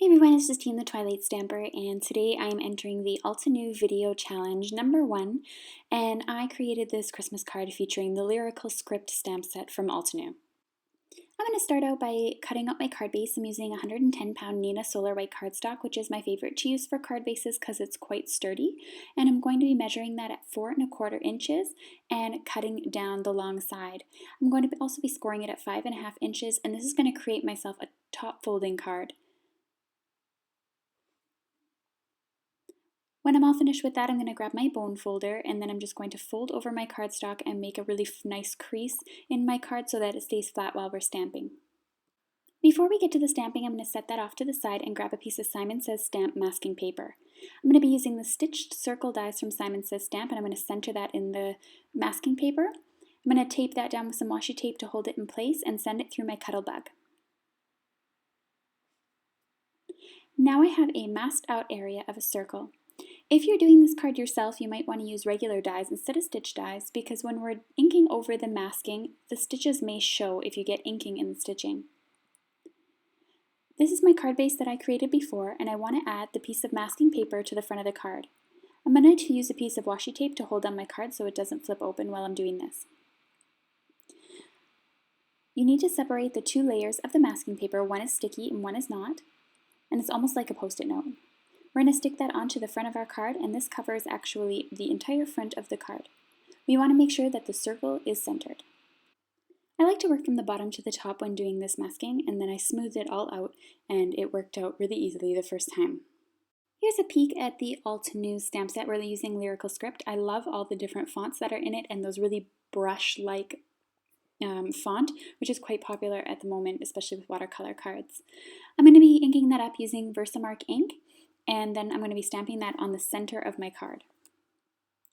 Hey everyone, it's Justine the Twilight Stamper, and today I am entering the Altenew video challenge number 1, and I created this Christmas card featuring the lyrical script stamp set from Altenew. I'm going to start out by cutting out my card base. I'm using 110-pound Neenah Solar White cardstock, which is my favorite to use for card bases because it's quite sturdy, and I'm going to be measuring that at 4¼ inches and cutting down the long side. I'm going to also be scoring it at 5½ inches, and this is going to create myself a top folding card. When I'm all finished with that, I'm going to grab my bone folder, and then I'm just going to fold over my cardstock and make a really nice crease in my card so that it stays flat while we're stamping. Before we get to the stamping, I'm going to set that off to the side and grab a piece of Simon Says Stamp masking paper. I'm going to be using the stitched circle dies from Simon Says Stamp, and I'm going to center that in the masking paper. I'm going to tape that down with some washi tape to hold it in place and send it through my Cuttlebug. Now I have a masked out area of a circle. If you're doing this card yourself, you might want to use regular dies instead of stitch dies because when we're inking over the masking, the stitches may show if you get inking in the stitching. This is my card base that I created before, and I want to add the piece of masking paper to the front of the card. I'm going to use a piece of washi tape to hold down my card so it doesn't flip open while I'm doing this. You need to separate the two layers of the masking paper. One is sticky and one is not, and it's almost like a post-it note. We're going to stick that onto the front of our card, and this covers actually the entire front of the card. We want to make sure that the circle is centered. I like to work from the bottom to the top when doing this masking, and then I smoothed it all out, and it worked out really easily the first time. Here's a peek at the Altenew stamp set. We're using Lyrical Script. I love all the different fonts that are in it and those really brush-like font, which is quite popular at the moment, especially with watercolor cards. I'm going to be inking that up using Versamark ink. And then I'm going to be stamping that on the center of my card,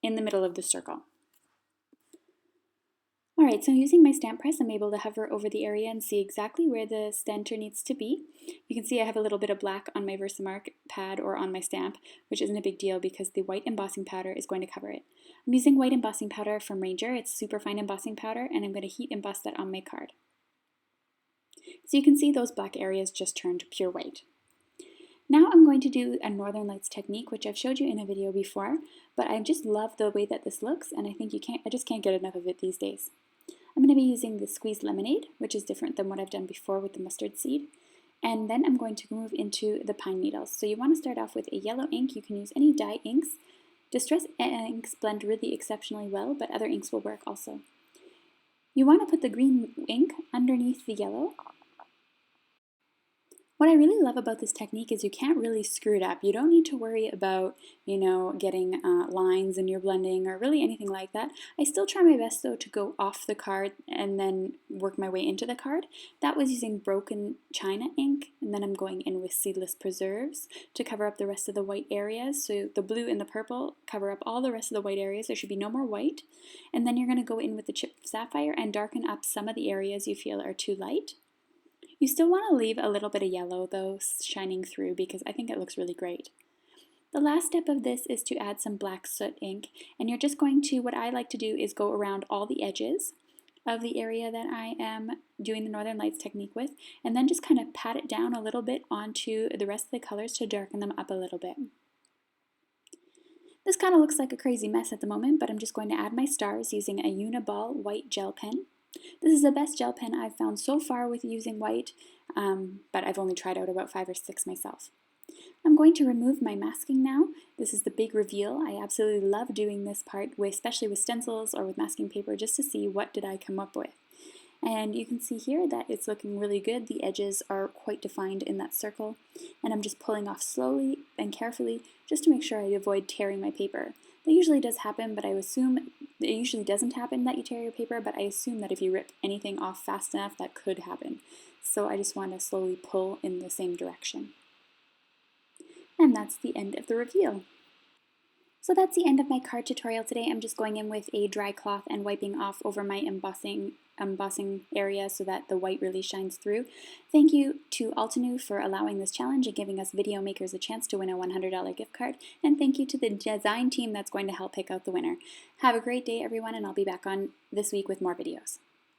in the middle of the circle. Alright, so using my stamp press, I'm able to hover over the area and see exactly where the center needs to be. You can see I have a little bit of black on my Versamark pad or on my stamp, which isn't a big deal because the white embossing powder is going to cover it. I'm using white embossing powder from Ranger. It's super fine embossing powder, and I'm going to heat emboss that on my card. So you can see those black areas just turned pure white. Now I'm going to do a Northern Lights technique, which I've showed you in a video before, but I just love the way that this looks, and I think I just can't get enough of it these days. I'm going to be using the Squeezed Lemonade, which is different than what I've done before with the mustard seed, and then I'm going to move into the pine needles. So you want to start off with a yellow ink. You can use any dye inks. Distress inks blend really exceptionally well, but other inks will work also. You want to put the green ink underneath the yellow. What I really love about this technique is you can't really screw it up. You don't need to worry about, getting lines in your blending or really anything like that. I still try my best though to go off the card and then work my way into the card. That was using broken china ink, and then I'm going in with Seedless Preserves to cover up the rest of the white areas. So the blue and the purple cover up all the rest of the white areas. There should be no more white. And then you're going to go in with the Chipped Sapphire and darken up some of the areas you feel are too light. You still want to leave a little bit of yellow though shining through because I think it looks really great. The last step of this is to add some black soot ink, and you're just going to, what I like to do is go around all the edges of the area that I am doing the Northern Lights technique with, and then just kind of pat it down a little bit onto the rest of the colors to darken them up a little bit. This kind of looks like a crazy mess at the moment, but I'm just going to add my stars using a Uniball white gel pen. This is the best gel pen I've found so far with using white, but I've only tried out about 5 or 6 myself. I'm going to remove my masking now. This is the big reveal. I absolutely love doing this part, especially with stencils or with masking paper, just to see what did I come up with. And you can see here that it's looking really good. The edges are quite defined in that circle, and I'm just pulling off slowly and carefully just to make sure I avoid tearing my paper. That usually does happen, but I assume it usually doesn't happen that you tear your paper, but I assume that if you rip anything off fast enough, that could happen. So I just want to slowly pull in the same direction. And that's the end of the reveal. So that's the end of my card tutorial today. I'm just going in with a dry cloth and wiping off over my embossing area so that the white really shines through. Thank you to Altenew for allowing this challenge and giving us video makers a chance to win a $100 gift card. And thank you to the design team that's going to help pick out the winner. Have a great day, everyone, and I'll be back on this week with more videos.